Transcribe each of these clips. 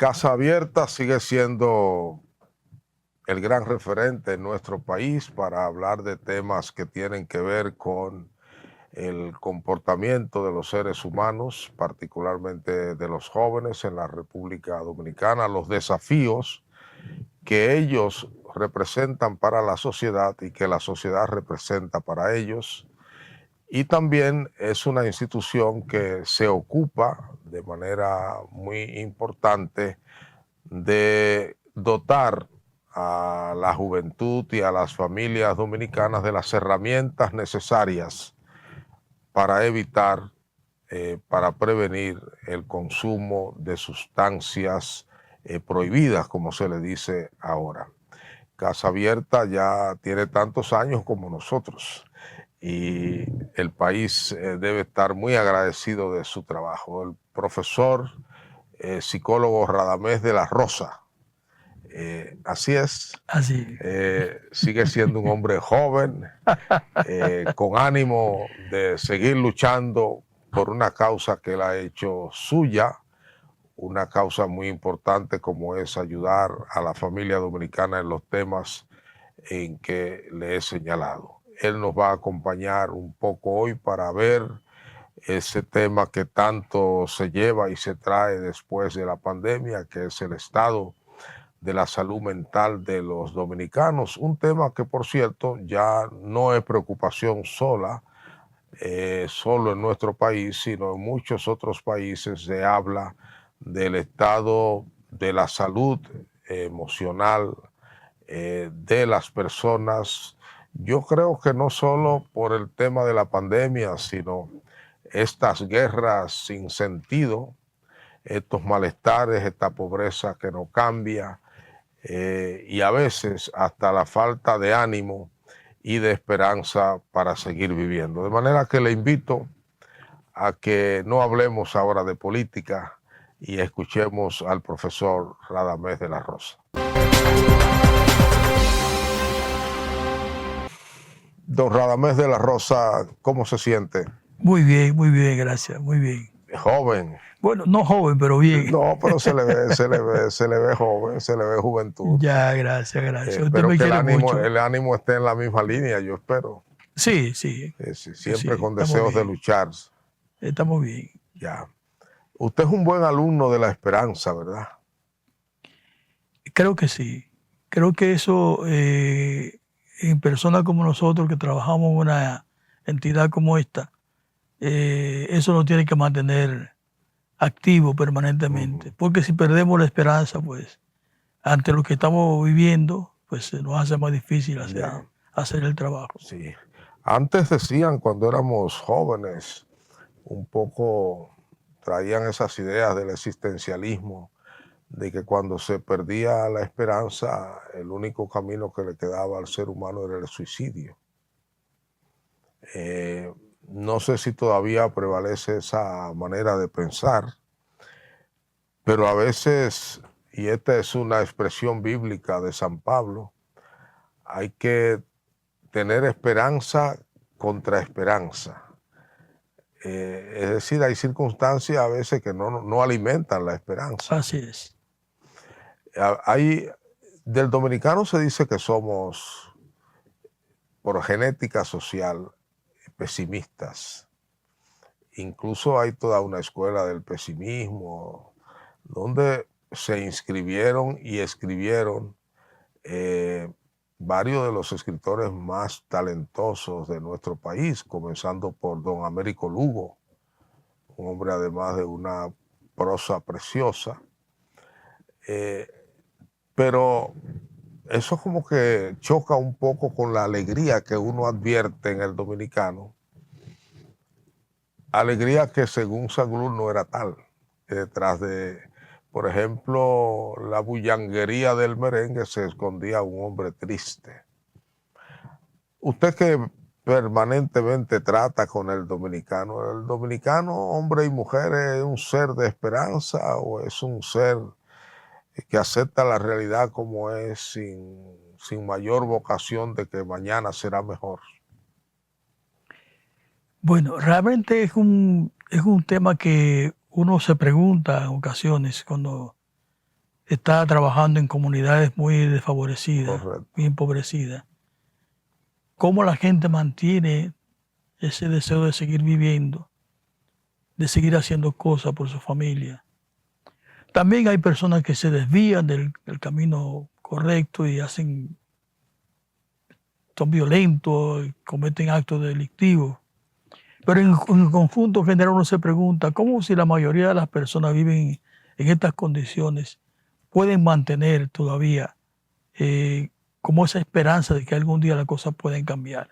Casa Abierta sigue siendo el gran referente en nuestro país para hablar de temas que tienen que ver con el comportamiento de los seres humanos, particularmente de los jóvenes en la República Dominicana, los desafíos que ellos representan para la sociedad y que la sociedad representa para ellos. Y también es una institución que se ocupa de manera muy importante de dotar a la juventud y a las familias dominicanas de las herramientas necesarias para evitar, para prevenir el consumo de sustancias prohibidas, como se le dice ahora. Casa Abierta ya tiene tantos años como nosotros y el país debe estar muy agradecido de su trabajo. El profesor psicólogo Radamés de la Rosa, así es, Así. sigue siendo un hombre joven, con ánimo de seguir luchando por una causa que él ha hecho suya, una causa muy importante como es ayudar a la familia dominicana en los temas en que le he señalado. Él nos va a acompañar un poco hoy para ver ese tema que tanto se lleva y se trae después de la pandemia, que es el estado de la salud mental de los dominicanos, un tema que por cierto ya no es preocupación solo en nuestro país, sino en muchos otros países se habla del estado de la salud emocional de las personas. Yo creo que no solo por el tema de la pandemia, sino estas guerras sin sentido, estos malestares, esta pobreza que no cambia, y a veces hasta la falta de ánimo y de esperanza para seguir viviendo. De manera que le invito a que no hablemos ahora de política y escuchemos al profesor Radamés de la Rosa. Don Radamés de la Rosa, ¿cómo se siente? Muy bien, gracias, muy bien. Joven. Bueno, no joven, pero bien. No, pero se le ve joven, se le ve juventud. Ya, gracias. Usted Espero me que quiere mucho. el ánimo esté en la misma línea, yo espero. Sí. Siempre Sí, con estamos deseos de bien. luchar. Estamos bien. Ya. Usted es un buen alumno de la esperanza, ¿verdad? Creo que sí. Creo que eso, en personas como nosotros que trabajamos en una entidad como esta, eso nos tiene que mantener activo permanentemente. Porque si perdemos la esperanza, pues, ante lo que estamos viviendo, pues se nos hace más difícil hacer el trabajo. Sí. Antes decían, cuando éramos jóvenes, un poco traían esas ideas del existencialismo, de que cuando se perdía la esperanza, el único camino que le quedaba al ser humano era el suicidio. No sé si todavía prevalece esa manera de pensar, pero a veces, y esta es una expresión bíblica de San Pablo, hay que tener esperanza contra esperanza. Es decir, hay circunstancias a veces que no alimentan la esperanza. Así es. Del dominicano se dice que somos, por genética social, pesimistas. Incluso hay toda una escuela del pesimismo donde se inscribieron y escribieron varios de los escritores más talentosos de nuestro país, comenzando por don Américo Lugo, un hombre además de una prosa preciosa. Pero eso como que choca un poco con la alegría que uno advierte en el dominicano. Alegría que según Saglur no era tal. Detrás de, por ejemplo, la bullanguería del merengue se escondía un hombre triste. Usted que permanentemente trata con el dominicano, hombre y mujer, ¿es un ser de esperanza o es un ser que acepta la realidad como es sin mayor vocación de que mañana será mejor? Bueno, realmente es un tema que uno se pregunta en ocasiones cuando está trabajando en comunidades muy desfavorecidas, correcto. muy empobrecidas. ¿Cómo la gente mantiene ese deseo de seguir viviendo, de seguir haciendo cosas por su familia? También hay personas que se desvían del camino correcto y son violentos, cometen actos delictivos. Pero en conjunto general uno se pregunta, ¿cómo si la mayoría de las personas viven en estas condiciones, pueden mantener todavía como esa esperanza de que algún día las cosas pueden cambiar?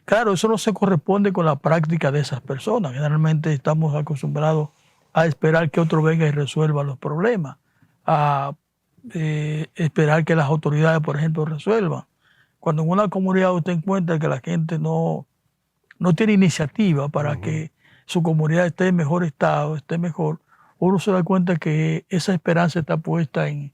Claro, eso no se corresponde con la práctica de esas personas. Generalmente estamos acostumbrados a esperar que otro venga y resuelva los problemas, a esperar que las autoridades, por ejemplo, resuelvan. Cuando en una comunidad usted encuentra que la gente no tiene iniciativa para que su comunidad esté en mejor estado, esté mejor, uno se da cuenta que esa esperanza está puesta en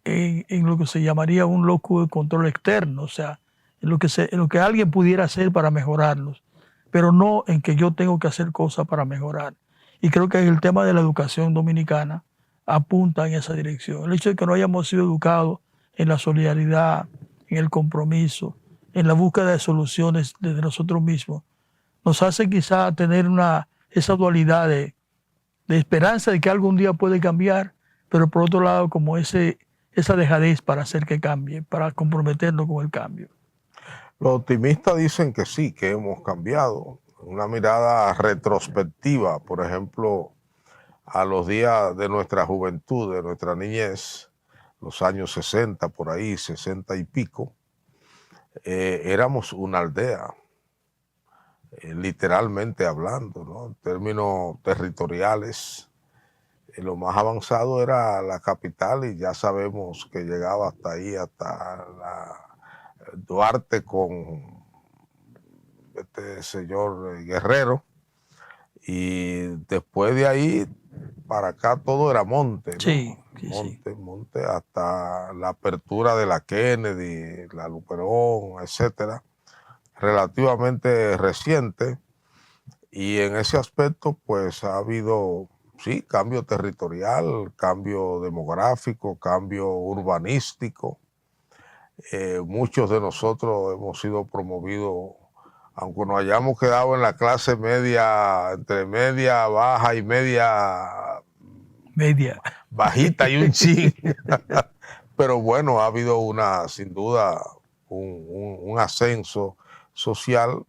lo que se llamaría un locus de control externo, o sea, en lo que alguien pudiera hacer para mejorarlos, pero no en que yo tengo que hacer cosas para mejorar. Y creo que el tema de la educación dominicana apunta en esa dirección. El hecho de que no hayamos sido educados en la solidaridad, en el compromiso, en la búsqueda de soluciones desde nosotros mismos, nos hace quizá tener esa dualidad de esperanza de que algún día puede cambiar, pero por otro lado como esa dejadez para hacer que cambie, para comprometernos con el cambio. Los optimistas dicen que sí, que hemos cambiado. Una mirada retrospectiva, por ejemplo, a los días de nuestra juventud, de nuestra niñez, los años 60, por ahí, 60 y pico, éramos una aldea, literalmente hablando, ¿no? En términos territoriales, lo más avanzado era la capital y ya sabemos que llegaba hasta ahí, hasta Duarte con este señor Guerrero, y después de ahí para acá todo era monte, ¿no? Sí, sí, Monte, monte, hasta la apertura de la Kennedy, la Luperón, etcétera, relativamente reciente, y en ese aspecto pues ha habido, sí, cambio territorial, cambio demográfico, cambio urbanístico. Muchos de nosotros hemos sido promovidos, aunque nos hayamos quedado en la clase media, entre media baja y media bajita y un chin. Pero bueno, ha habido sin duda, un ascenso social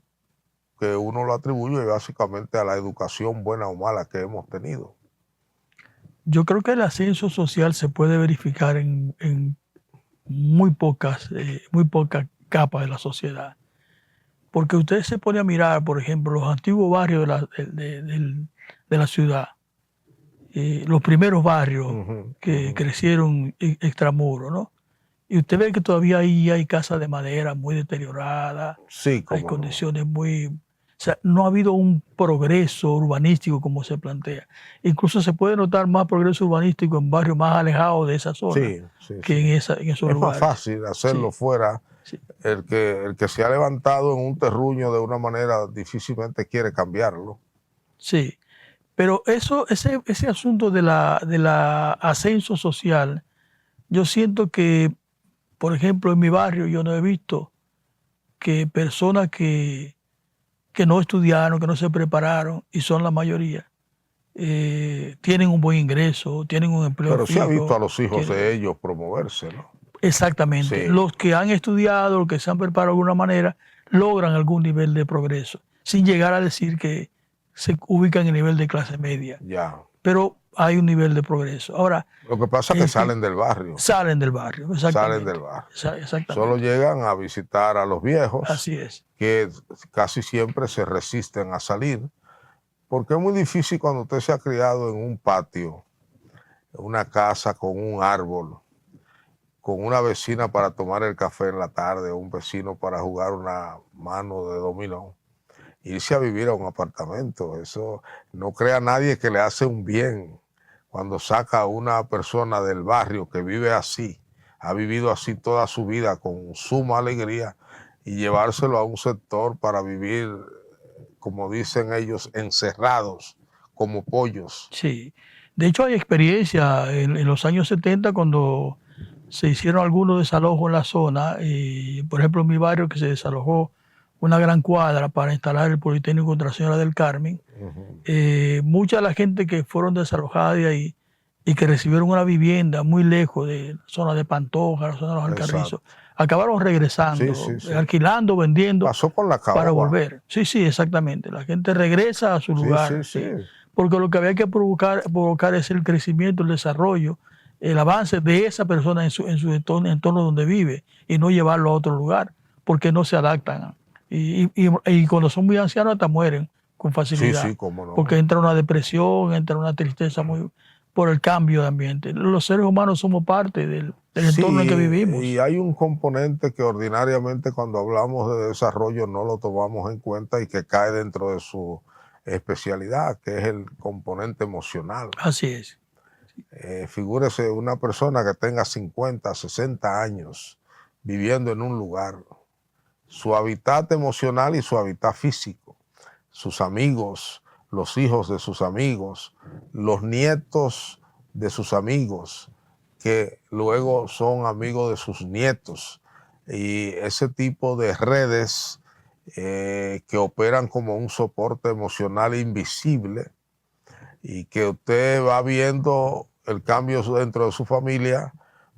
que uno lo atribuye básicamente a la educación buena o mala que hemos tenido. Yo creo que el ascenso social se puede verificar en muy pocas capas de la sociedad. Porque usted se pone a mirar, por ejemplo, los antiguos barrios de la ciudad, los primeros barrios que crecieron extramuros, ¿no? Y usted ve que todavía ahí hay casas de madera muy deterioradas, Sí, hay cómo no. condiciones muy... O sea, no ha habido un progreso urbanístico como se plantea. Incluso se puede notar más progreso urbanístico en barrios más alejados de esa zona Sí, sí, que sí. en esos Es lugares. más fácil hacerlo Sí, fuera. sí. El que se ha levantado en un terruño de una manera difícilmente quiere cambiarlo. Sí, pero ese asunto de la ascenso social, yo siento que, por ejemplo, en mi barrio yo no he visto que personas que no estudiaron, que no se prepararon, y son la mayoría, tienen un buen ingreso, tienen un empleo Pero sí ha visto a fijo. los hijos de ellos promoverse, ¿no? Exactamente. Sí, Los que han estudiado, los que se han preparado de alguna manera, logran algún nivel de progreso, sin llegar a decir que se ubican en el nivel de clase media. ya. Pero hay un nivel de progreso. Ahora, Lo que pasa es que salen del barrio, salen del barrio, salen del exactamente. barrio. Exactamente. Solo llegan a visitar a los viejos, Así es. que casi siempre se resisten a salir, porque es muy difícil cuando usted se ha criado en un patio, en una casa con un árbol, con una vecina para tomar el café en la tarde, o un vecino para jugar una mano de dominó, irse a vivir a un apartamento. Eso no crea nadie que le hace un bien cuando saca a una persona del barrio que vive así, ha vivido así toda su vida con suma alegría, y llevárselo a un sector para vivir, como dicen ellos, encerrados como pollos. Sí. De hecho, hay experiencia en los años 70 cuando se hicieron algunos desalojos en la zona. Y, por ejemplo, en mi barrio que se desalojó una gran cuadra para instalar el Politécnico Nuestra Señora del Carmen. Mucha de la gente que fueron desalojadas de ahí y que recibieron una vivienda muy lejos de la zona de Pantoja, la zona de los Alcarrizos, acabaron regresando, alquilando, vendiendo. Pasó con la para caoba. volver. Sí, sí, exactamente. La gente regresa a su lugar. Sí. Porque lo que había que provocar es el crecimiento, el desarrollo, el avance de esa persona en su entorno donde vive y no llevarlo a otro lugar, porque no se adaptan. Y cuando son muy ancianos hasta mueren con facilidad. Sí, cómo no. Porque entra una depresión, entra una tristeza muy por el cambio de ambiente. Los seres humanos somos parte del entorno en que vivimos. Y hay un componente que ordinariamente cuando hablamos de desarrollo no lo tomamos en cuenta y que cae dentro de su especialidad, que es el componente emocional. Así es. Figúrese una persona que tenga 50, 60 años viviendo en un lugar, su hábitat emocional y su hábitat físico, sus amigos, los hijos de sus amigos, los nietos de sus amigos, que luego son amigos de sus nietos, y ese tipo de redes que operan como un soporte emocional invisible y que usted va viendo el cambio dentro de su familia,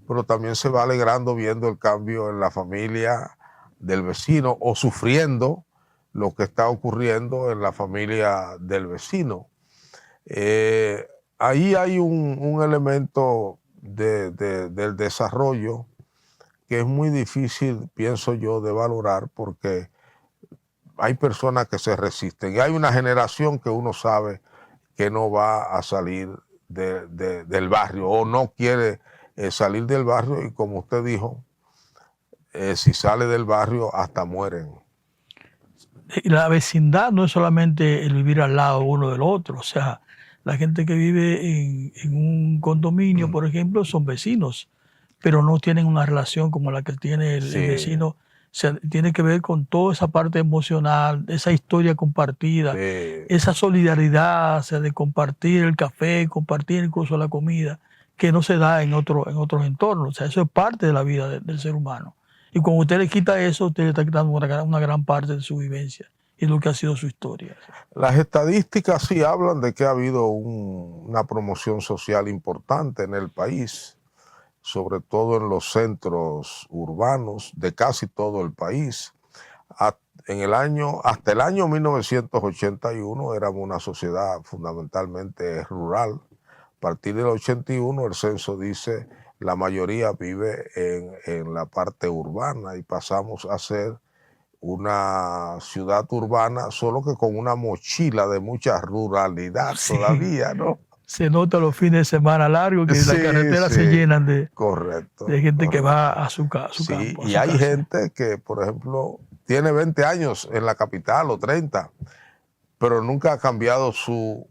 pero también se va alegrando viendo el cambio en la familia del vecino o sufriendo lo que está ocurriendo en la familia del vecino. Ahí hay un elemento del desarrollo que es muy difícil, pienso yo, de valorar porque hay personas que se resisten y hay una generación que uno sabe que no va a salir del barrio o no quiere salir del barrio y como usted dijo, si sale del barrio hasta mueren. La vecindad no es solamente el vivir al lado uno del otro, o sea, la gente que vive en un condominio, por ejemplo, son vecinos, pero no tienen una relación como la que tiene el vecino. O sea, tiene que ver con toda esa parte emocional, esa historia compartida, esa solidaridad, o sea, de compartir el café, compartir incluso la comida, que no se da en otros entornos. O sea, eso es parte de la vida del ser humano. Y cuando usted le quita eso, usted le está quitando una gran parte de su vivencia y lo que ha sido su historia. Las estadísticas sí hablan de que ha habido una promoción social importante en el país, sobre todo en los centros urbanos de casi todo el país. Hasta el año 1981 éramos una sociedad fundamentalmente rural. A partir del 81 el censo dice la mayoría vive en la parte urbana y pasamos a ser una ciudad urbana, solo que con una mochila de mucha ruralidad todavía, ¿no? Se nota los fines de semana largos que las carreteras se llenan de gente que va a su campo. Y hay gente que, por ejemplo, tiene 20 años en la capital o 30, pero nunca ha cambiado su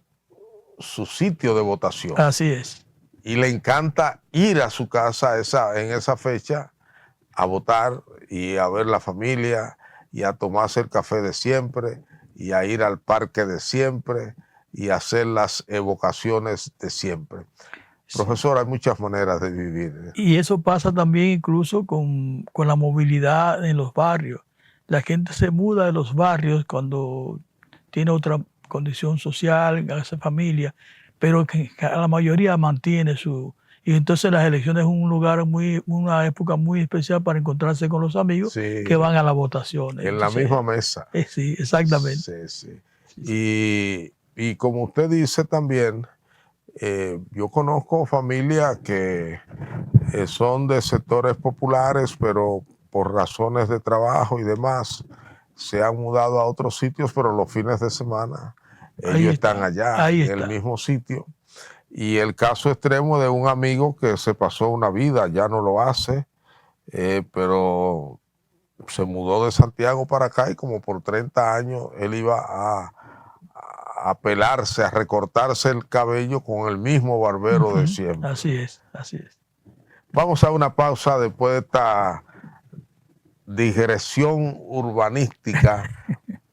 sitio de votación. Así es. Y le encanta ir a su casa en esa fecha a votar y a ver la familia y a tomarse el café de siempre y a ir al parque de siempre y a hacer las evocaciones de siempre. Profesor, hay muchas maneras de vivir. Y eso pasa también incluso con la movilidad en los barrios. La gente se muda de los barrios cuando tiene otra condición social, hace familia, pero que la mayoría mantiene su... Y entonces las elecciones es un lugar una época muy especial para encontrarse con los amigos que van a las votaciones. En la misma mesa. Sí, exactamente. Y como usted dice también, yo conozco familias que son de sectores populares, pero por razones de trabajo y demás, se han mudado a otros sitios, pero los fines de semana ellos están allá, en el mismo sitio. Y el caso extremo de un amigo que se pasó una vida, ya no lo hace, pero se mudó de Santiago para acá y como por 30 años él iba a pelarse, a recortarse el cabello con el mismo barbero de siempre. Así es, así es. Vamos a una pausa después de esta digresión urbanística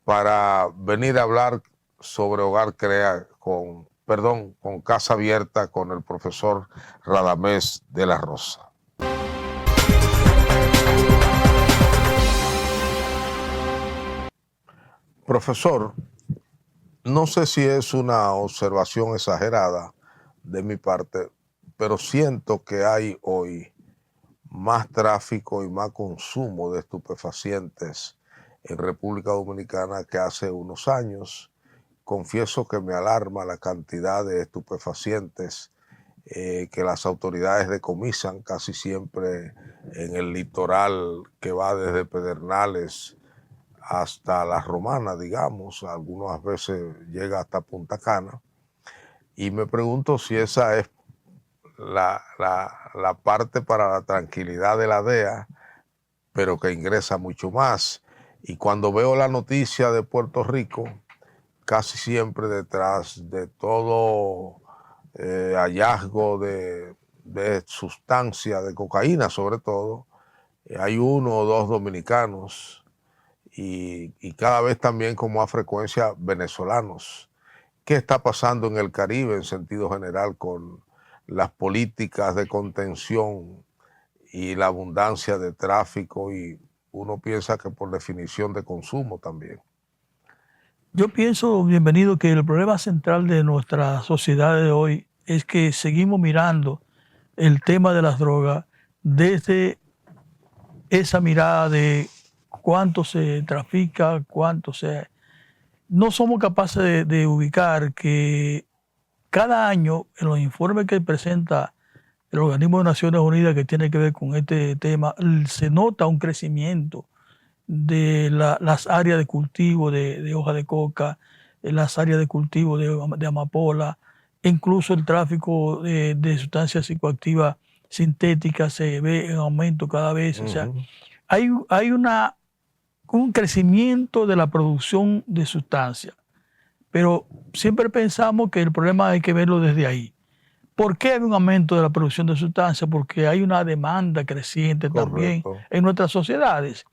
para venir a hablar sobre Hogar Crea con perdón, con Casa Abierta con el profesor Radamés de la Rosa. Profesor, no sé si es una observación exagerada de mi parte, pero siento que hay hoy más tráfico y más consumo de estupefacientes en República Dominicana que hace unos años. Confieso que me alarma la cantidad de estupefacientes que las autoridades decomisan casi siempre en el litoral que va desde Pedernales hasta La Romana, digamos, algunas veces llega hasta Punta Cana, y me pregunto si esa es la parte para la tranquilidad de la DEA, pero que ingresa mucho más. Y cuando veo la noticia de Puerto Rico, casi siempre detrás de todo hallazgo de sustancia, de cocaína sobre todo, hay 1 o 2 dominicanos, y cada vez también con más frecuencia venezolanos. ¿Qué está pasando en el Caribe en sentido general con las políticas de contención y la abundancia de tráfico? Y uno piensa que por definición de consumo también. Yo pienso, bienvenido, que el problema central de nuestra sociedad de hoy es que seguimos mirando el tema de las drogas desde esa mirada de cuánto se trafica, cuánto se... No somos capaces de ubicar que cada año en los informes que presenta el Organismo de Naciones Unidas que tiene que ver con este tema, se nota un crecimiento de las áreas de cultivo de hoja de coca, las áreas de cultivo de amapola, incluso el tráfico de sustancias psicoactivas sintéticas se ve en aumento cada vez. O sea, hay un crecimiento de la producción de sustancias, pero siempre pensamos que el problema hay que verlo desde ahí. ¿Por qué hay un aumento de la producción de sustancias? Porque hay una demanda creciente también en nuestras sociedades.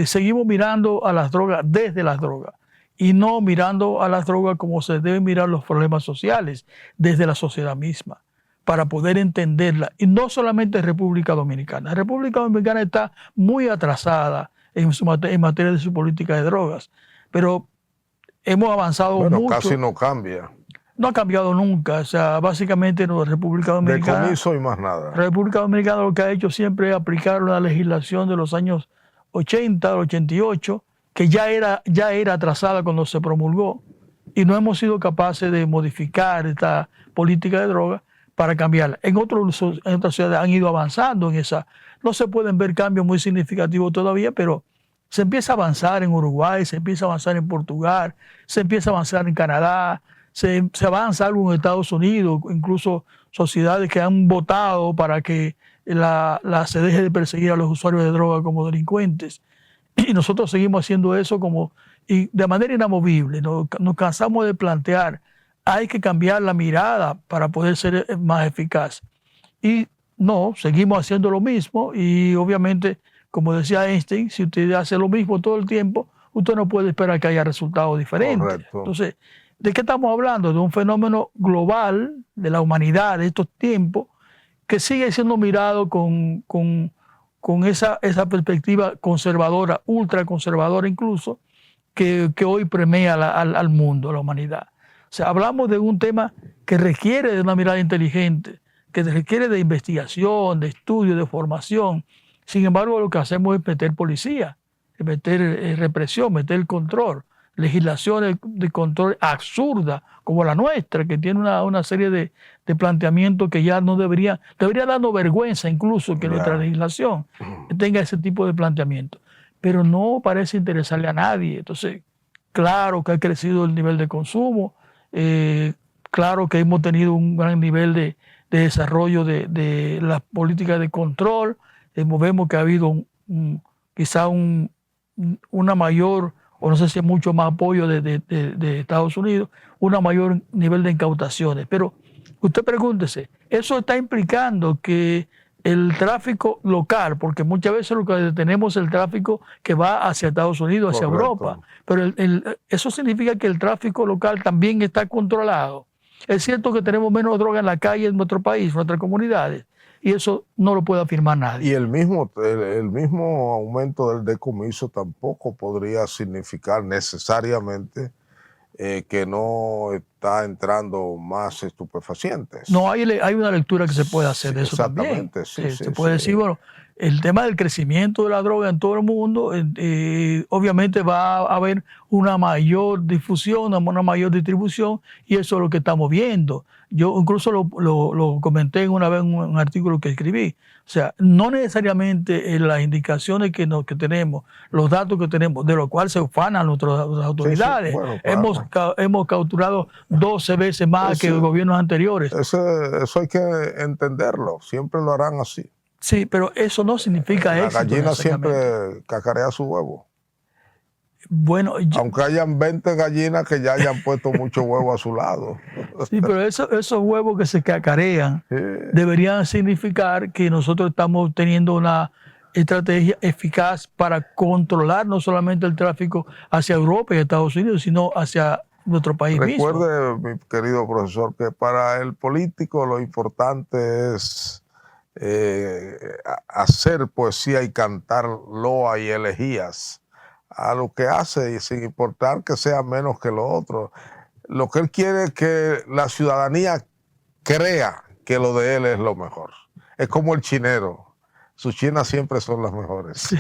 Seguimos mirando a las drogas desde las drogas y no mirando a las drogas como se deben mirar los problemas sociales desde la sociedad misma para poder entenderla. Y no solamente República Dominicana. República Dominicana está muy atrasada en materia de su política de drogas, pero hemos avanzado mucho. Casi no cambia. No ha cambiado nunca. O sea, básicamente en la República Dominicana... Decomiso y más nada. República Dominicana lo que ha hecho siempre es aplicar la legislación de los años 80, 88, que ya era atrasada cuando se promulgó, y no hemos sido capaces de modificar esta política de droga para cambiarla. En otras ciudades han ido avanzando en esa. No se pueden ver cambios muy significativos todavía, pero se empieza a avanzar en Uruguay, se empieza a avanzar en Portugal, se empieza a avanzar en Canadá, se avanza algo en Estados Unidos, incluso sociedades que han votado para que se deje de perseguir a los usuarios de droga como delincuentes. Y nosotros seguimos haciendo eso y de manera inamovible. Nos cansamos de plantear, hay que cambiar la mirada para poder ser más eficaz. Y no, seguimos haciendo lo mismo, y obviamente, como decía Einstein, si usted hace lo mismo todo el tiempo, usted no puede esperar que haya resultados diferentes. Correcto. Entonces, ¿de qué estamos hablando? De un fenómeno global de la humanidad de estos tiempos que sigue siendo mirado con esa perspectiva conservadora, ultraconservadora incluso, que hoy premia al mundo, a la humanidad. O sea, hablamos de un tema que requiere de una mirada inteligente, que requiere de investigación, de estudio, de formación. Sin embargo, lo que hacemos es meter policía, meter represión, meter control, legislaciones de control absurdas como la nuestra, que tiene una serie de planteamientos que ya no debería darnos vergüenza incluso que nuestra legislación tenga ese tipo de planteamiento. Pero no parece interesarle a nadie. Entonces, claro que ha crecido el nivel de consumo, claro que hemos tenido un gran nivel de desarrollo de las políticas de control. Vemos que ha habido quizá una mayor, o no sé si mucho más apoyo de Estados Unidos, un mayor nivel de incautaciones. Pero usted pregúntese, ¿eso está implicando que el tráfico local, porque muchas veces lo que detenemos es el tráfico que va hacia Estados Unidos, hacia Europa, pero eso significa que el tráfico local también está controlado? Es cierto que tenemos menos droga en la calle en nuestro país, en nuestras comunidades, y eso no lo puede afirmar nadie. Y el mismo aumento del decomiso tampoco podría significar necesariamente que no está entrando más estupefacientes. No, hay una lectura que se puede hacer de eso también. Exactamente, sí, Se puede decir, bueno, el tema del crecimiento de la droga en todo el mundo, obviamente va a haber una mayor difusión, una mayor distribución, y eso es lo que estamos viendo. Yo incluso lo comenté una vez en un artículo que escribí. O sea, no necesariamente las indicaciones que tenemos, los datos que tenemos, de los cuales se ufanan nuestras autoridades. Sí, bueno, claro. Hemos capturado 12 veces más que los gobiernos anteriores. Eso hay que entenderlo, siempre lo harán así. Sí, pero eso no significa éxito. La gallina siempre cacarea su huevo. Bueno, aunque hayan 20 gallinas que ya hayan puesto mucho huevo a su lado. Sí, pero esos huevos que se cacarean deberían significar que nosotros estamos teniendo una estrategia eficaz para controlar no solamente el tráfico hacia Europa y Estados Unidos, sino hacia nuestro país mismo. Recuerde, mi querido profesor, que para el político lo importante es hacer poesía y cantar loa y elegías a lo que hace, y sin importar que sea menos que lo otro. Lo que él quiere es que la ciudadanía crea que lo de él es lo mejor. Es como el chinero. Sus chinas siempre son las mejores. Sí.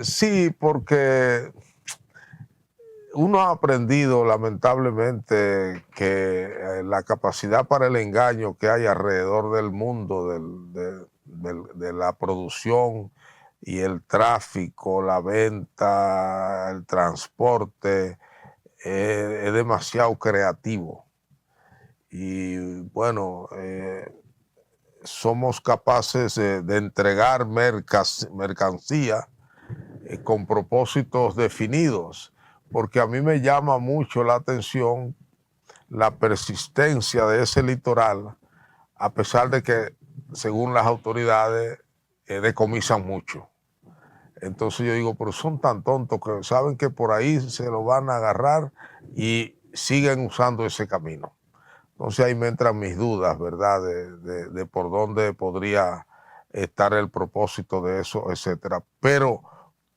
Sí, porque uno ha aprendido lamentablemente que la capacidad para el engaño que hay alrededor del mundo de la producción y el tráfico, la venta, el transporte, es demasiado creativo. Y bueno, somos capaces de entregar mercancía con propósitos definidos, porque a mí me llama mucho la atención la persistencia de ese litoral, a pesar de que, según las autoridades, decomisan mucho. Entonces yo digo, pero son tan tontos que saben que por ahí se lo van a agarrar y siguen usando ese camino. Entonces ahí me entran mis dudas, ¿verdad? De por dónde podría estar el propósito de eso, etcétera. Pero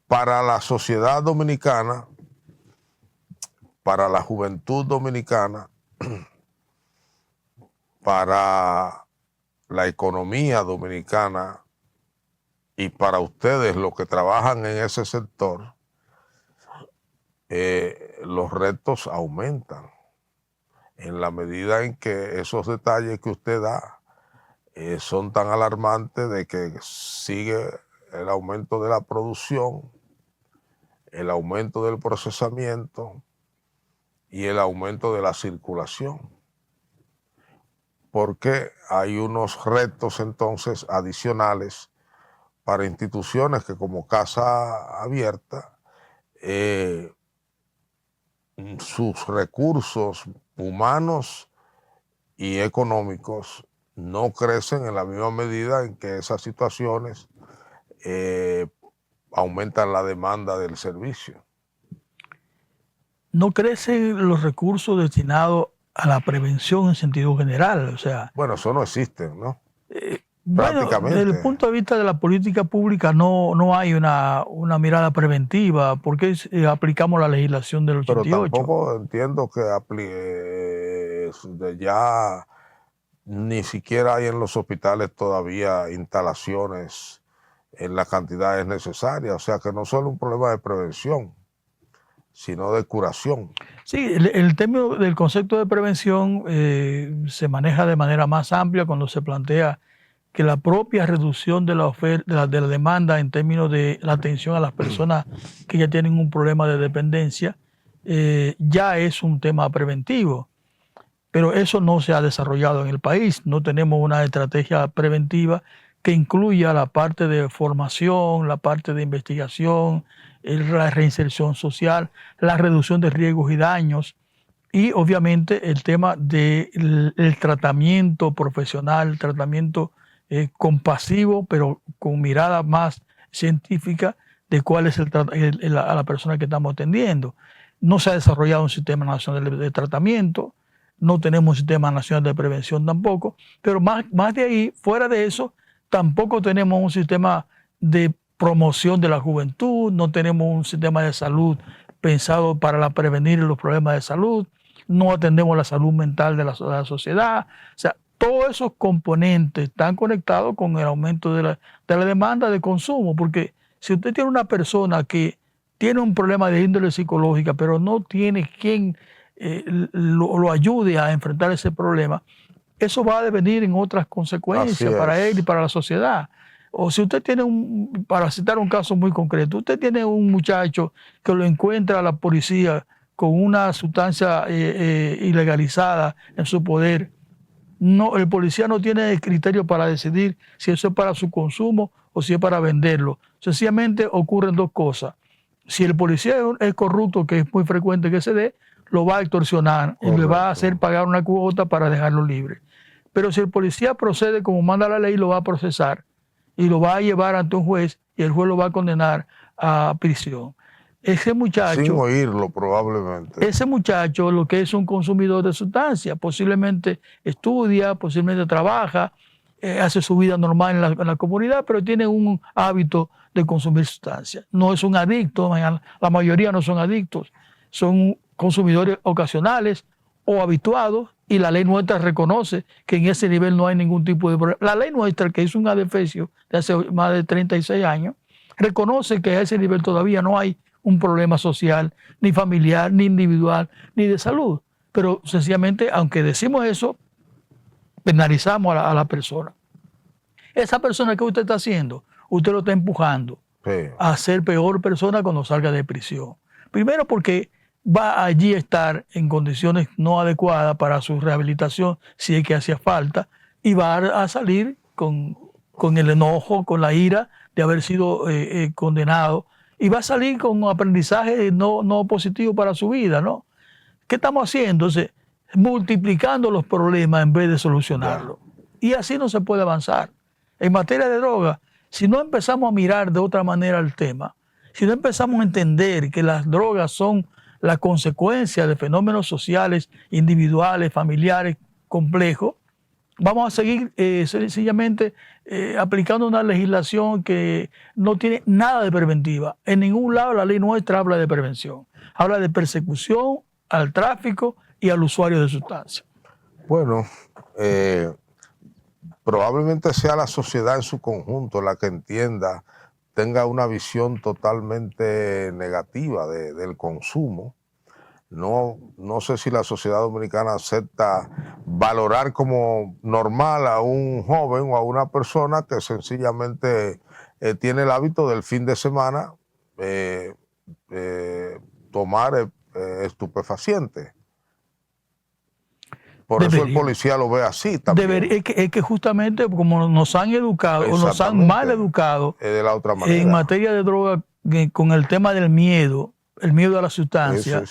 para la sociedad dominicana, para la juventud dominicana, para la economía dominicana y para ustedes los que trabajan en ese sector, los retos aumentan en la medida en que esos detalles que usted da son tan alarmantes, de que sigue el aumento de la producción, el aumento del procesamiento y el aumento de la circulación. Porque hay unos retos entonces adicionales para instituciones que, como Casa Abierta, sus recursos humanos y económicos no crecen en la misma medida en que esas situaciones aumentan la demanda del servicio. No crecen los recursos destinados a la prevención en sentido general, o sea... Bueno, eso no existe, ¿no? Bueno, desde el punto de vista de la política pública no hay una mirada preventiva, porque aplicamos la legislación del 88. Pero tampoco entiendo que ya ni siquiera hay en los hospitales todavía instalaciones en las cantidades necesarias, o sea que no solo un problema de prevención, sino de curación. Sí, el término del concepto de prevención se maneja de manera más amplia cuando se plantea que la propia reducción de la demanda en términos de la atención a las personas que ya tienen un problema de dependencia ya es un tema preventivo. Pero eso no se ha desarrollado en el país. No tenemos una estrategia preventiva que incluya la parte de formación, la parte de investigación, la reinserción social, la reducción de riesgos y daños y obviamente el tema del tratamiento profesional, el tratamiento compasivo, pero con mirada más científica de cuál es a la persona que estamos atendiendo. no se ha desarrollado un sistema nacional de tratamiento, no tenemos un sistema nacional de prevención tampoco, pero más de ahí, fuera de eso, tampoco tenemos un sistema de promoción de la juventud, no tenemos un sistema de salud pensado para prevenir los problemas de salud, no atendemos la salud mental de la sociedad. O sea, todos esos componentes están conectados con el aumento de la demanda de consumo, porque si usted tiene una persona que tiene un problema de índole psicológica, pero no tiene quien lo ayude a enfrentar ese problema, eso va a devenir en otras consecuencias para él y para la sociedad. O si usted tiene para citar un caso muy concreto, usted tiene un muchacho que lo encuentra la policía con una sustancia ilegalizada en su poder, no, el policía no tiene criterio para decidir si eso es para su consumo o si es para venderlo. Sencillamente ocurren dos cosas. Si el policía es corrupto, que es muy frecuente que se dé, lo va a extorsionar. Correcto. Y le va a hacer pagar una cuota para dejarlo libre. Pero si el policía procede como manda la ley, lo va a procesar y lo va a llevar ante un juez y el juez lo va a condenar a prisión. Ese muchacho, sin oírlo probablemente. Ese muchacho lo que es un consumidor de sustancias, posiblemente estudia, posiblemente trabaja, hace su vida normal en la comunidad, pero tiene un hábito de consumir sustancias. No es un adicto, la mayoría no son adictos, son consumidores ocasionales o habituados, y la ley nuestra reconoce que en ese nivel no hay ningún tipo de problema. La ley nuestra, que hizo un adefesio de hace más de 36 años, reconoce que a ese nivel todavía no hay un problema social, ni familiar, ni individual, ni de salud. Pero sencillamente, aunque decimos eso, penalizamos a la persona. Esa persona que usted está haciendo, usted lo está empujando a ser peor persona cuando salga de prisión. Primero porque va allí a estar en condiciones no adecuadas para su rehabilitación, si es que hacía falta, y va a salir con el enojo, con la ira de haber sido condenado, y va a salir con un aprendizaje no positivo para su vida, ¿no? ¿Qué estamos haciendo? Entonces, multiplicando los problemas en vez de solucionarlos. Y así no se puede avanzar. En materia de droga, si no empezamos a mirar de otra manera el tema, si no empezamos a entender que las drogas son la consecuencia de fenómenos sociales, individuales, familiares, complejos, vamos a seguir sencillamente aplicando una legislación que no tiene nada de preventiva. En ningún lado la ley nuestra habla de prevención. Habla de persecución al tráfico y al usuario de sustancias. Bueno, probablemente sea la sociedad en su conjunto la que entienda, tenga una visión totalmente negativa del consumo. No sé si la sociedad dominicana acepta valorar como normal a un joven o a una persona que sencillamente tiene el hábito del fin de semana tomar estupefacientes. Por eso el policía lo ve así también. Es que justamente como nos han educado, o nos han mal educado de la otra manera. En materia de droga, con el tema del miedo, el miedo a la sustancia,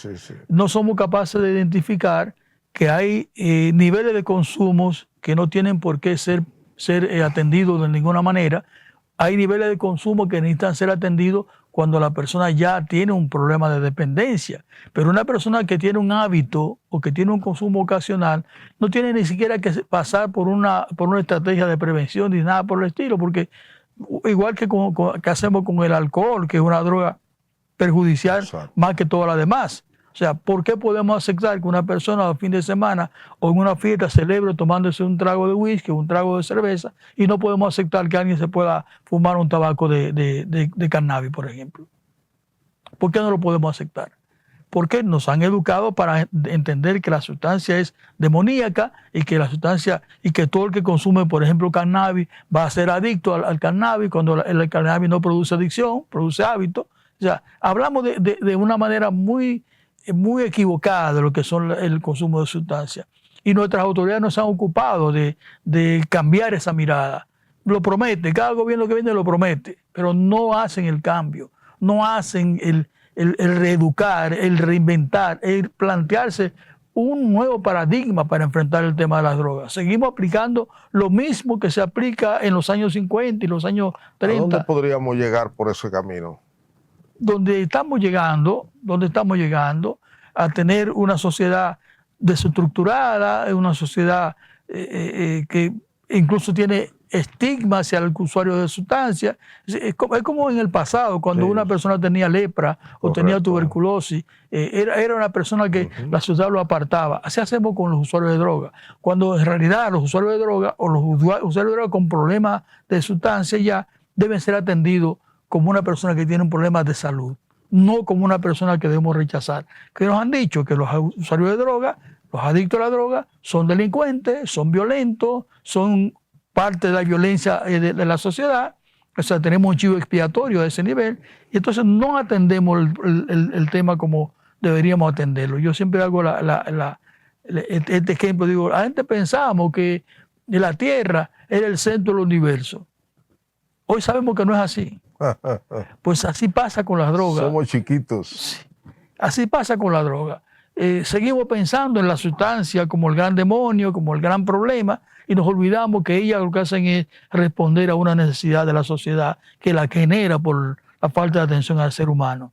no somos capaces de identificar que hay niveles de consumos que no tienen por qué ser atendidos de ninguna manera. Hay niveles de consumo que necesitan ser atendidos cuando la persona ya tiene un problema de dependencia. Pero una persona que tiene un hábito o que tiene un consumo ocasional no tiene ni siquiera que pasar por una estrategia de prevención ni nada por el estilo, porque igual que hacemos con el alcohol, que es una droga perjudicial más que todas las demás. O sea, ¿por qué podemos aceptar que una persona a fin de semana o en una fiesta celebre tomándose un trago de whisky o un trago de cerveza, y no podemos aceptar que alguien se pueda fumar un tabaco de cannabis, por ejemplo? ¿Por qué no lo podemos aceptar? Porque nos han educado para entender que la sustancia es demoníaca y que la sustancia, y que todo el que consume, por ejemplo, cannabis, va a ser adicto al cannabis, cuando el cannabis no produce adicción, produce hábito. O sea, hablamos de una manera muy equivocada de lo que son el consumo de sustancias. Y nuestras autoridades nos han ocupado de cambiar esa mirada. Lo promete, cada gobierno que viene lo promete, pero no hacen el cambio, no hacen el reeducar, el reinventar, el plantearse un nuevo paradigma para enfrentar el tema de las drogas. Seguimos aplicando lo mismo que se aplica en los años 50 y los años 30. ¿A dónde podríamos llegar por ese camino? Donde estamos llegando a tener una sociedad desestructurada, una sociedad que incluso tiene estigma hacia el usuario de sustancias. Es como en el pasado, cuando una persona tenía lepra o tenía tuberculosis, era una persona que la sociedad lo apartaba. Así hacemos con los usuarios de droga. Cuando en realidad los usuarios de droga o los usuarios de droga con problemas de sustancias ya deben ser atendidos como una persona que tiene un problema de salud, no como una persona que debemos rechazar. Que nos han dicho que los usuarios de droga, los adictos a la droga, son delincuentes, son violentos, son parte de la violencia de la sociedad. O sea, tenemos un chivo expiatorio a ese nivel y entonces no atendemos el tema como deberíamos atenderlo. Yo siempre hago este ejemplo, digo, la gente pensábamos que la Tierra era el centro del universo. Hoy sabemos que no es así. Pues así pasa con las drogas. Somos chiquitos. Sí, así pasa con la droga. Seguimos pensando en la sustancia como el gran demonio, como el gran problema, y nos olvidamos que ellas lo que hacen es responder a una necesidad de la sociedad que la genera por la falta de atención al ser humano.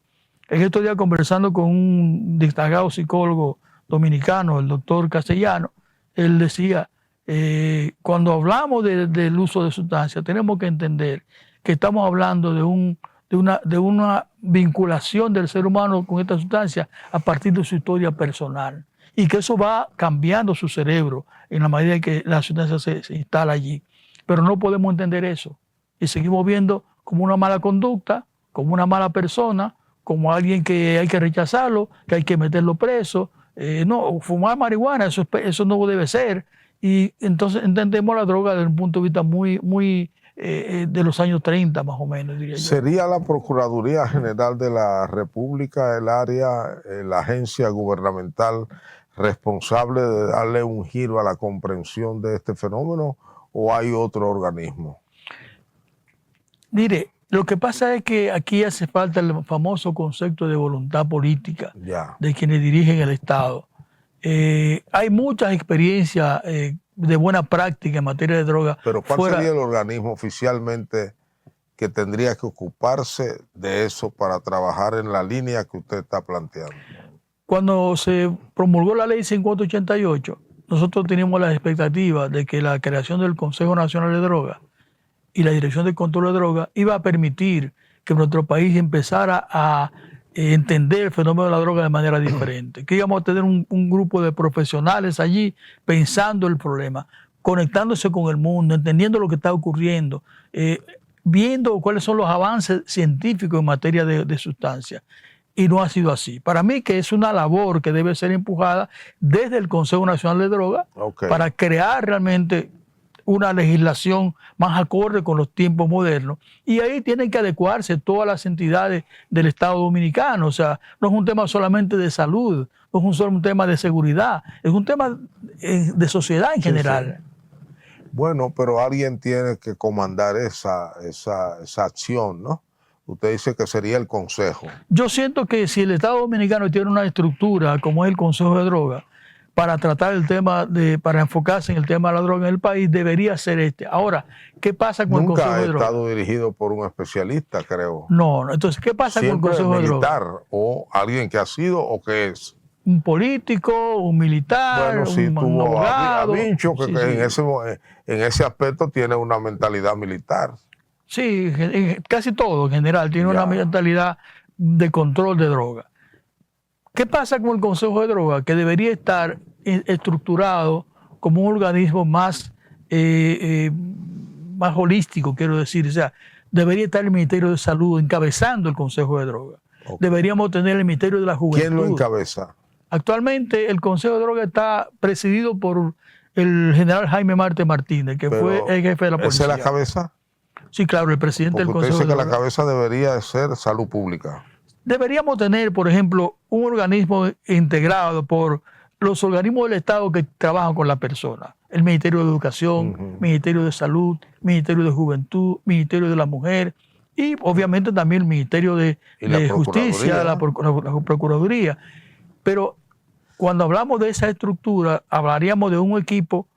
En estos días, conversando con un destacado psicólogo dominicano, el doctor Castellano, él decía, cuando hablamos del uso de sustancias, tenemos que entender que estamos hablando de una vinculación del ser humano con esta sustancia a partir de su historia personal y que eso va cambiando su cerebro en la medida en que la sustancia se instala allí. Pero no podemos entender eso y seguimos viendo como una mala conducta, como una mala persona, como alguien que hay que rechazarlo, que hay que meterlo preso. No, fumar marihuana, eso no debe ser. Y entonces entendemos la droga desde un punto de vista muy de los años 30 más o menos, diría yo. ¿Sería la Procuraduría General de la República el área, la agencia gubernamental responsable de darle un giro a la comprensión de este fenómeno o hay otro organismo? Mire, lo que pasa es que aquí hace falta el famoso concepto de voluntad política de quienes dirigen el Estado. Hay muchas experiencias de buena práctica en materia de droga. Pero ¿cuál sería el organismo oficialmente que tendría que ocuparse de eso para trabajar en la línea que usted está planteando? Cuando se promulgó la ley 5088, nosotros teníamos la expectativa de que la creación del Consejo Nacional de Drogas y la Dirección de Control de Drogas iba a permitir que nuestro país empezara a entender el fenómeno de la droga de manera diferente, que íbamos a tener un grupo de profesionales allí pensando el problema, conectándose con el mundo, entendiendo lo que está ocurriendo, viendo cuáles son los avances científicos en materia de sustancias. Y no ha sido así. Para mí que es una labor que debe ser empujada desde el Consejo Nacional de Drogas para crear realmente una legislación más acorde con los tiempos modernos. Y ahí tienen que adecuarse todas las entidades del Estado Dominicano. O sea, no es un tema solamente de salud, no es solo un tema de seguridad, es un tema de sociedad en general. Sí. Bueno, pero alguien tiene que comandar esa acción, ¿no? Usted dice que sería el Consejo. Yo siento que si el Estado Dominicano tiene una estructura como es el Consejo de Drogas, para tratar el tema, para enfocarse en el tema de la droga en el país, debería ser este. Ahora, ¿qué pasa con el Consejo de Drogas? Nunca ha estado dirigido por un especialista, creo. No, entonces, ¿qué pasa con el Consejo de Drogas? Militar o alguien que ha sido o que es. Un político, un militar, bueno, sí, un tuvo abogado. A Vincho, que en ese aspecto tiene una mentalidad militar. Sí, casi todo en general tiene una mentalidad de control de droga. ¿Qué pasa con el Consejo de Drogas? Que debería estar estructurado como un organismo más holístico, quiero decir. O sea, debería estar el Ministerio de Salud encabezando el Consejo de Drogas. Deberíamos tener el Ministerio de la Juventud. ¿Quién lo encabeza? Actualmente el Consejo de Drogas está presidido por el general Jaime Marte Martínez, que fue el jefe de la policía. ¿Esa es la cabeza? Sí, claro, el presidente del Consejo de Drogas. Usted dice que la Drogas. cabeza debería ser Salud Pública. Deberíamos tener, por ejemplo, un organismo integrado por los organismos del Estado que trabajan con la persona. El Ministerio de Educación, Ministerio de Salud, Ministerio de Juventud, Ministerio de la Mujer y obviamente también el Ministerio de Justicia, la Procuraduría. Pero cuando hablamos de esa estructura, hablaríamos de un equipo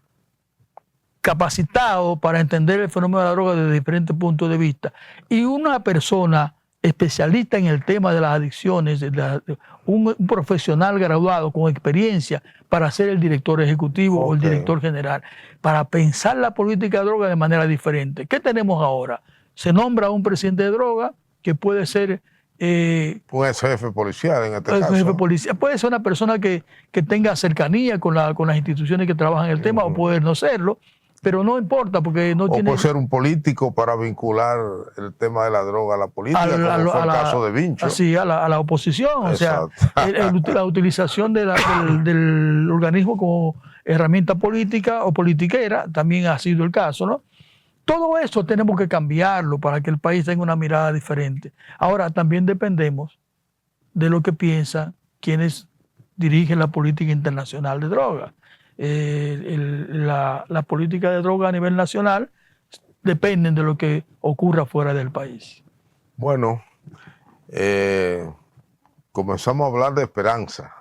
capacitado para entender el fenómeno de la droga desde diferentes puntos de vista y una persona especialista en el tema de las adicciones, un profesional graduado con experiencia para ser el director ejecutivo o el director general, para pensar la política de droga de manera diferente. ¿Qué tenemos ahora? Se nombra un presidente de droga que puede ser... un ex jefe policial en este caso. Jefe policial. Puede ser una persona que tenga cercanía con las instituciones que trabajan en el tema, o puede no serlo, pero no importa porque no tiene... O puede ser un político para vincular el tema de la droga a la política, como fue el caso de Vincho. Sí, a la oposición. Exacto. O sea, la utilización del organismo como herramienta política o politiquera también ha sido el caso, ¿no? Todo eso tenemos que cambiarlo para que el país tenga una mirada diferente. Ahora, también dependemos de lo que piensan quienes dirigen la política internacional de drogas. La política de droga a nivel nacional dependen de lo que ocurra fuera del país. Bueno, comenzamos a hablar de esperanza.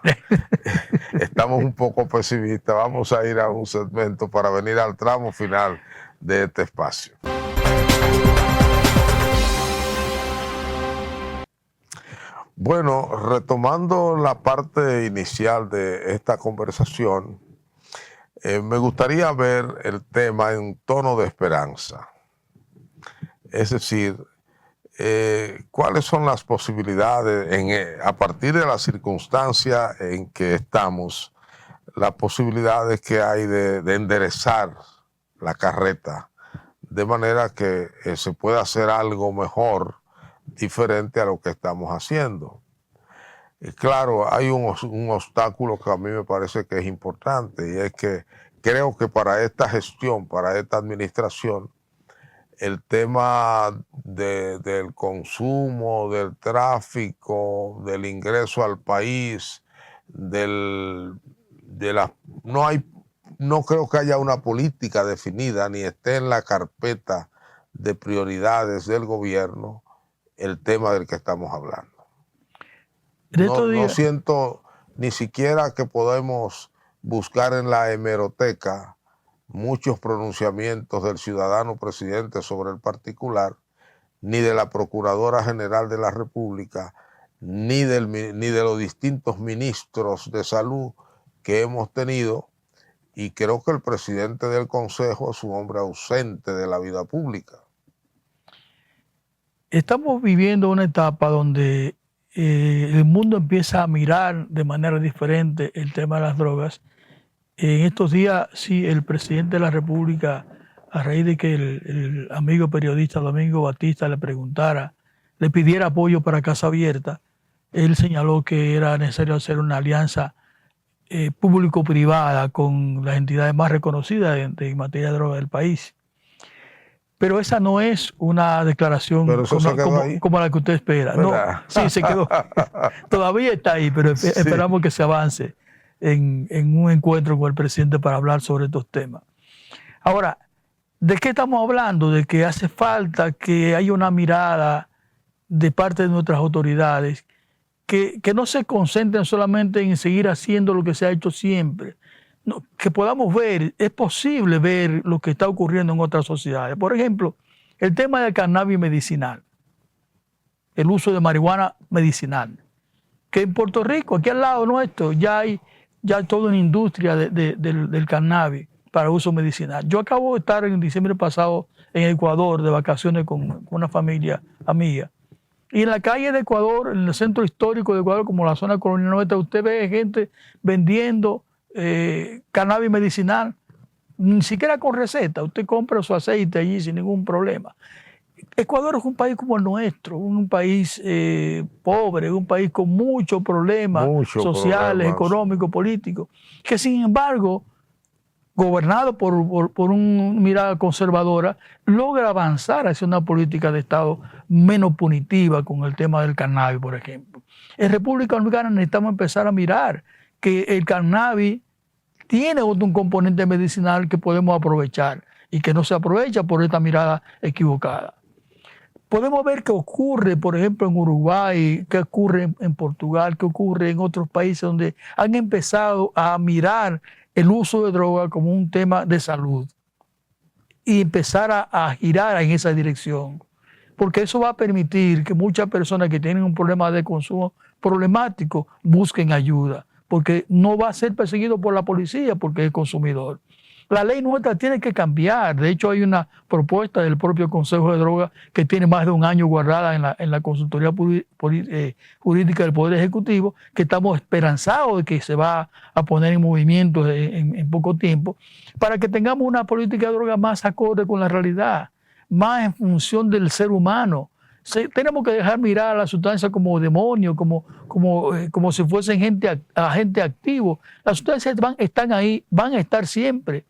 Estamos un poco pesimistas. Vamos a ir a un segmento para venir al tramo final de este espacio. Bueno, retomando la parte inicial de esta conversación, me gustaría ver el tema en tono de esperanza. Es decir, ¿cuáles son las posibilidades, a partir de la circunstancia en que estamos, las posibilidades que hay de enderezar la carreta, de manera que se pueda hacer algo mejor, diferente a lo que estamos haciendo? Claro, hay un obstáculo que a mí me parece que es importante, y es que creo que para esta gestión, para esta administración, el tema del consumo, del tráfico, del ingreso al país, no creo que haya una política definida, ni esté en la carpeta de prioridades del gobierno el tema del que estamos hablando. No siento ni siquiera que podemos buscar en la hemeroteca muchos pronunciamientos del ciudadano presidente sobre el particular, ni de la Procuradora General de la República, ni de los distintos ministros de salud que hemos tenido, y creo que el presidente del Consejo es un hombre ausente de la vida pública. Estamos viviendo una etapa donde el mundo empieza a mirar de manera diferente el tema de las drogas. En estos días, sí, el presidente de la República, a raíz de que el amigo periodista Domingo Batista le pidiera apoyo para Casa Abierta, él señaló que era necesario hacer una alianza público-privada con las entidades más reconocidas en materia de droga del país. Pero esa no es una declaración como la que usted espera. No, sí, se quedó. Todavía está ahí, pero esperamos que se avance en un encuentro con el presidente para hablar sobre estos temas. Ahora, ¿de qué estamos hablando? De que hace falta que haya una mirada de parte de nuestras autoridades que no se concentren solamente en seguir haciendo lo que se ha hecho siempre. No, que podamos ver, es posible ver lo que está ocurriendo en otras sociedades. Por ejemplo, el tema del cannabis medicinal, el uso de marihuana medicinal, que en Puerto Rico, aquí al lado nuestro, ya hay toda una industria del cannabis para uso medicinal. Yo acabo de estar en diciembre pasado en Ecuador de vacaciones con una familia amiga. Y en la calle de Ecuador, en el centro histórico de Ecuador, como la zona colonial nuestra, usted ve gente vendiendo cannabis medicinal, ni siquiera con receta. Usted compra su aceite allí sin ningún problema. Ecuador es un país como el nuestro, un país pobre, un país con muchos problemas sociales, económicos, políticos, que sin embargo, gobernado por una mirada conservadora, logra avanzar hacia una política de Estado menos punitiva con el tema del cannabis, por ejemplo. En República Dominicana necesitamos empezar a mirar que el cannabis tiene un componente medicinal que podemos aprovechar y que no se aprovecha por esta mirada equivocada. Podemos ver qué ocurre, por ejemplo, en Uruguay, qué ocurre en Portugal, qué ocurre en otros países donde han empezado a mirar el uso de droga como un tema de salud y empezar a girar en esa dirección. porque eso va a permitir que muchas personas que tienen un problema de consumo problemático busquen ayuda, porque no va a ser perseguido por la policía porque es consumidor. La ley nuestra tiene que cambiar. De hecho, hay una propuesta del propio Consejo de Drogas que tiene más de un año guardada en la consultoría jurídica del Poder Ejecutivo, que estamos esperanzados de que se va a poner en movimiento en poco tiempo, para que tengamos una política de drogas más acorde con la realidad, más en función del ser humano. Tenemos que dejar mirar a la sustancia como demonio, como si fuesen agente activo. Las sustancias están ahí, van a estar siempre.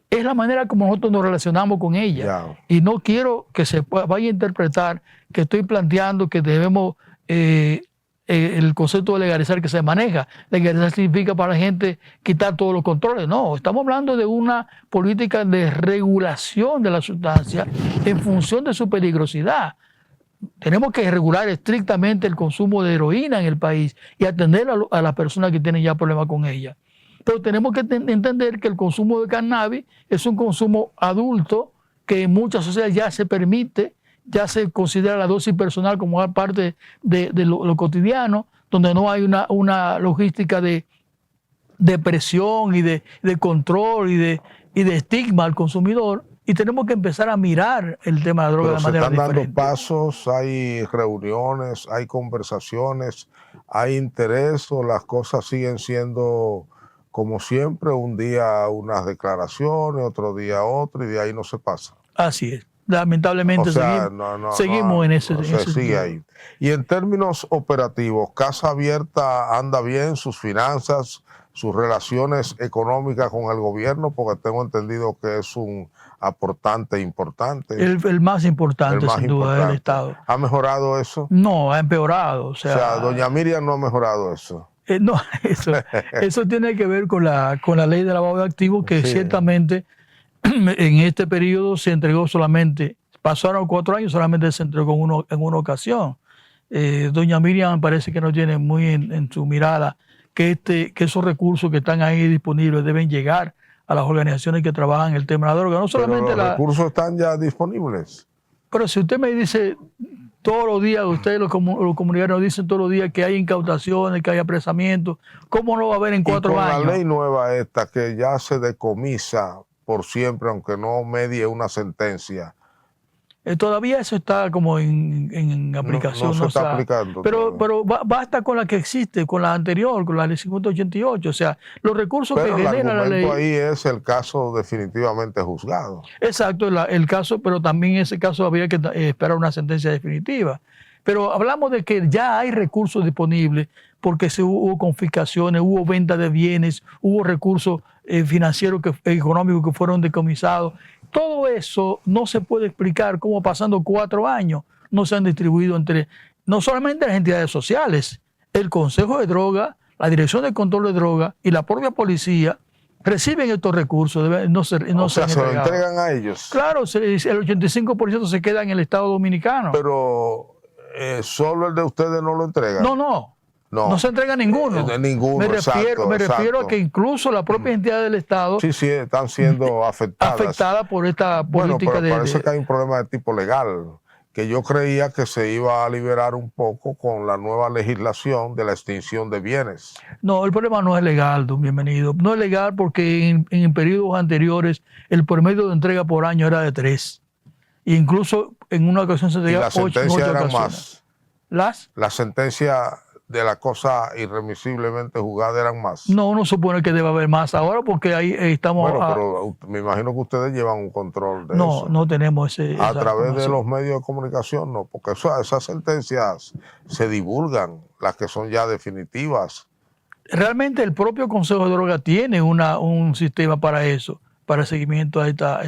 Es la manera como nosotros nos relacionamos con ella. Ya. Y no quiero que se vaya a interpretar que estoy planteando que debemos el concepto de legalizar que se maneja. Legalizar significa para la gente quitar todos los controles. No, estamos hablando de una política de regulación de la sustancia en función de su peligrosidad. Tenemos que regular estrictamente el consumo de heroína en el país y atender a las personas que tienen ya problemas con ella. Pero tenemos que entender que el consumo de cannabis es un consumo adulto que en muchas sociedades ya se permite, ya se considera la dosis personal como parte de lo cotidiano, donde no hay una logística de presión y de control y de estigma al consumidor. Y tenemos que empezar a mirar el tema de la droga de manera diferente. Se están dando pasos, hay reuniones, hay conversaciones, hay interés, o las cosas siguen siendo como siempre, un día unas declaraciones, otro día otro, y de ahí no se pasa. Así es. Lamentablemente seguimos en ese sigue sentido. ahí. Y en términos operativos, Casa Abierta anda bien, sus finanzas, sus relaciones económicas con el gobierno, porque tengo entendido que es un aportante importante. El más importante, sin duda, del Estado. ¿Ha mejorado eso? No, ha empeorado. O sea, doña Miriam no ha mejorado eso. No, eso tiene que ver con la ley de lavado de activos, que ciertamente en este periodo se entregó solamente, pasaron 4 años, solamente se entregó en una ocasión. Doña Miriam parece que no tiene muy en su mirada que esos recursos que están ahí disponibles deben llegar a las organizaciones que trabajan en el tema de la droga. No solamente pero los recursos están ya disponibles. Pero si usted me dice todos los días, ustedes los comunitarios nos dicen todos los días que hay incautaciones, que hay apresamientos, ¿cómo no va a haber en 4 años? Con la ley nueva esta que ya se decomisa por siempre, aunque no medie una sentencia. Todavía eso está como en aplicación. No se está aplicando. Pero basta con la que existe, con la anterior, con la ley 588. O sea, los recursos que genera la ley. Ahí es el caso definitivamente juzgado. Exacto, el caso, pero también en ese caso había que esperar una sentencia definitiva. Pero hablamos de que ya hay recursos disponibles porque hubo confiscaciones, hubo venta de bienes, hubo recursos financieros, económicos que fueron decomisados. Todo eso no se puede explicar cómo pasando 4 años no se han distribuido no solamente las entidades sociales, el Consejo de Drogas, la Dirección de Control de Drogas y la propia policía reciben estos recursos, se lo entregan a ellos. Claro, el 85% se queda en el Estado Dominicano. Pero solo el de ustedes no lo entregan. No se entrega ninguno. Me refiero a que incluso la propia entidad del Estado están siendo afectadas por esta política pero parece que hay un problema de tipo legal, que yo creía que se iba a liberar un poco con la nueva legislación de la extinción de bienes. No, el problema no es legal, don Bienvenido. No es legal porque en periodos anteriores el promedio de entrega por año era de 3. E incluso en una ocasión se entregaba 8 ocasiones. La sentencia de la cosa irremisiblemente juzgada eran más. No, uno supone que debe haber más ahora porque ahí estamos... pero me imagino que ustedes llevan un control de eso. No tenemos a través de los medios de comunicación, no, porque esas sentencias se divulgan, las que son ya definitivas. Realmente el propio Consejo de Drogas tiene un sistema para eso, para el seguimiento a esta.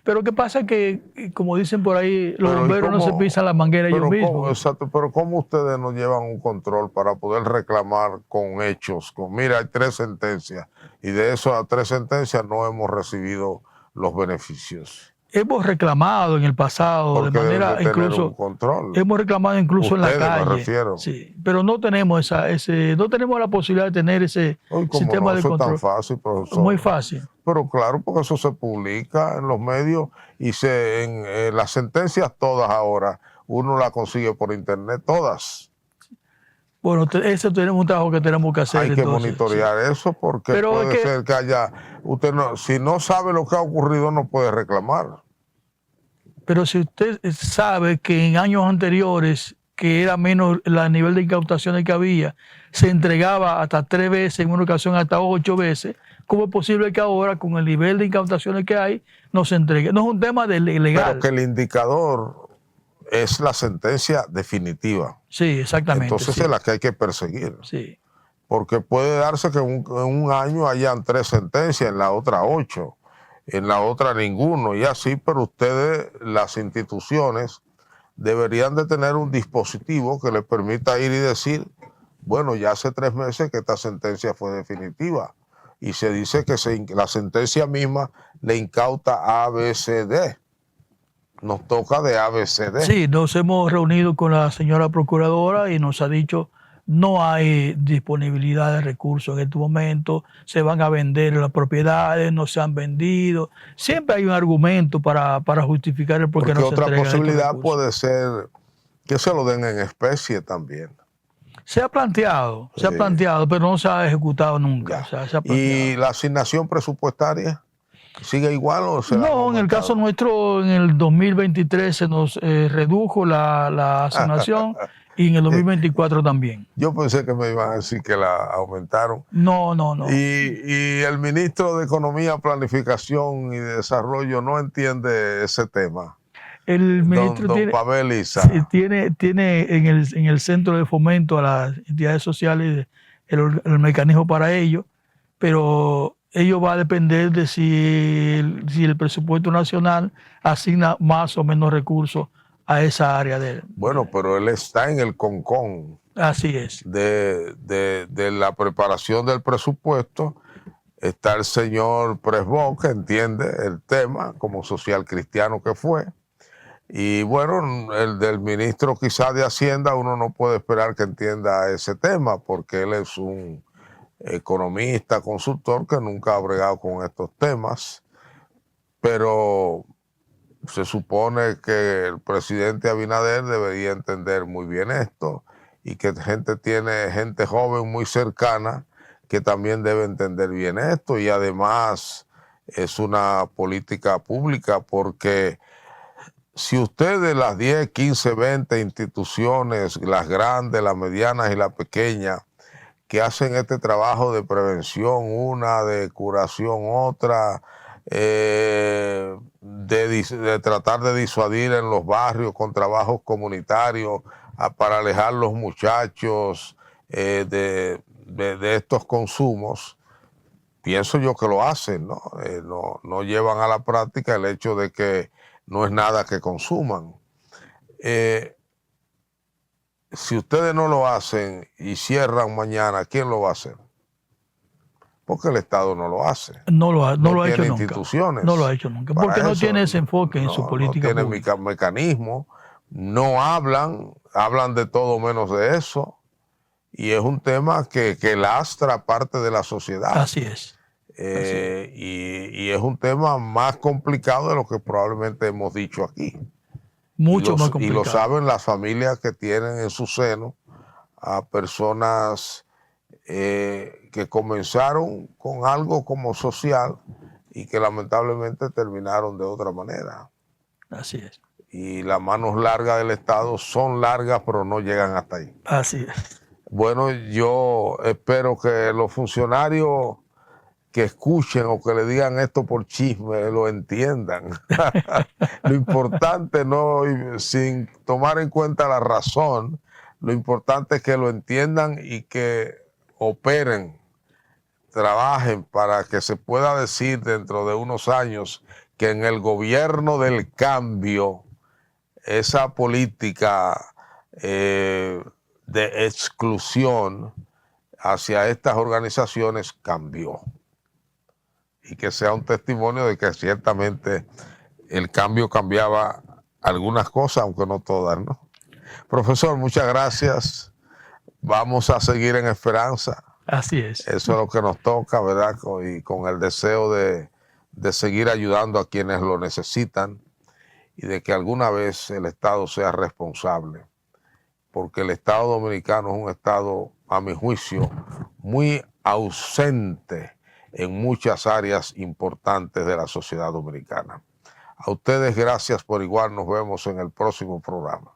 Pero ¿qué pasa? Que, como dicen por ahí, los bomberos no se pisan la manguera ellos mismos. Exacto, pero ¿cómo ustedes no llevan un control para poder reclamar con hechos? Mira, hay 3 sentencias y de esas 3 sentencias no hemos recibido los beneficios. Hemos reclamado en el pasado de manera incluso control. Hemos reclamado incluso ustedes, en la calle. Me refiero. Sí, pero no tenemos no tenemos la posibilidad de tener ese sistema de control. Es tan fácil, profesor. Muy fácil. Pero claro, porque eso se publica en los medios y en las sentencias todas ahora, uno la consigue por internet, todas. Bueno, ese tenemos un trabajo que tenemos que hacer. Hay que entonces, monitorear sí. eso porque Pero puede ser que haya, usted no, si no sabe lo que ha ocurrido no puede reclamar. Pero si usted sabe que en años anteriores, que era menos el nivel de incautaciones que había, se entregaba hasta 3 veces, en una ocasión hasta 8 veces, ¿cómo es posible que ahora, con el nivel de incautaciones que hay, no se entregue? No es un tema de legal. Pero que el indicador es la sentencia definitiva. Sí, exactamente. Entonces sí. es la que hay que perseguir. Sí. Porque puede darse que en un año hayan 3 sentencias, en la otra 8, en la otra ninguno, y así, pero ustedes, las instituciones, deberían de tener un dispositivo que les permita ir y decir, bueno, ya hace 3 meses que esta sentencia fue definitiva, y se dice que la sentencia misma le incauta ABCD. Nos toca de ABCD. Sí, nos hemos reunido con la señora procuradora y nos ha dicho no hay disponibilidad de recursos en este momento, se van a vender las propiedades, no se han vendido. Siempre hay un argumento para justificar el por qué no se otra entregan estos posibilidad recursos. puede ser que se lo den en especie también. Se ha planteado, pero no se ha ejecutado nunca. O sea, se ha ¿Y la asignación presupuestaria sigue igual o se No, en el caso nuestro, en el 2023 se nos redujo la asignación y en el 2024 también. Yo pensé que me iban a decir que la aumentaron. No. Y el ministro de Economía, Planificación y Desarrollo no entiende ese tema. El ministro don tiene, Pavel Issa. sí, tiene en el Centro de Fomento a las entidades sociales el mecanismo para ello, pero ello va a depender de si el presupuesto nacional asigna más o menos recursos a esa área de. Bueno, pero él está en el CONCON. Así es. De la preparación del presupuesto. Está el señor Presbó, que entiende el tema como social cristiano que fue. Y bueno, el del ministro quizá de Hacienda, uno no puede esperar que entienda ese tema, porque él es un economista, consultor, que nunca ha bregado con estos temas. Pero se supone que el presidente Abinader debería entender muy bien esto, y que tiene gente joven muy cercana que también debe entender bien esto, y además es una política pública, porque si usted de las 10, 15, 20 instituciones, las grandes, las medianas y las pequeñas, que hacen este trabajo de prevención, una de curación, otra de tratar de disuadir en los barrios con trabajos comunitarios para alejar a los muchachos de estos consumos, pienso yo que lo hacen, ¿no? No llevan a la práctica el hecho de que no es nada que consuman. Si ustedes no lo hacen y cierran mañana, ¿quién lo va a hacer? Porque el Estado no lo hace. No lo ha hecho nunca. Instituciones. No lo ha hecho nunca. Porque no tiene ese enfoque en su política pública. No pública. tiene mecanismo, no hablan de todo menos de eso. Y es un tema que lastra parte de la sociedad. Así es. Y es un tema más complicado de lo que probablemente hemos dicho aquí. Mucho más complicado. Y lo saben las familias que tienen en su seno a personas que comenzaron con algo como social y que lamentablemente terminaron de otra manera. Así es. Y las manos largas del Estado son largas, pero no llegan hasta ahí. Así es. Bueno, yo espero que los funcionarios que escuchen o que le digan esto por chisme lo entiendan. Lo importante, no, sin tomar en cuenta la razón, lo importante es que lo entiendan y que operen, trabajen para que se pueda decir dentro de unos años que en el gobierno del cambio esa política de exclusión hacia estas organizaciones cambió. Y que sea un testimonio de que ciertamente el cambio cambiaba algunas cosas, aunque no todas, ¿no? Profesor, muchas gracias. Vamos a seguir en esperanza. Así es. Eso es lo que nos toca, ¿verdad? Y con el deseo de seguir ayudando a quienes lo necesitan. y de que alguna vez el Estado sea responsable, porque el Estado dominicano es un Estado, a mi juicio, muy ausente en muchas áreas importantes de la sociedad dominicana. A ustedes gracias por igual, nos vemos en el próximo programa.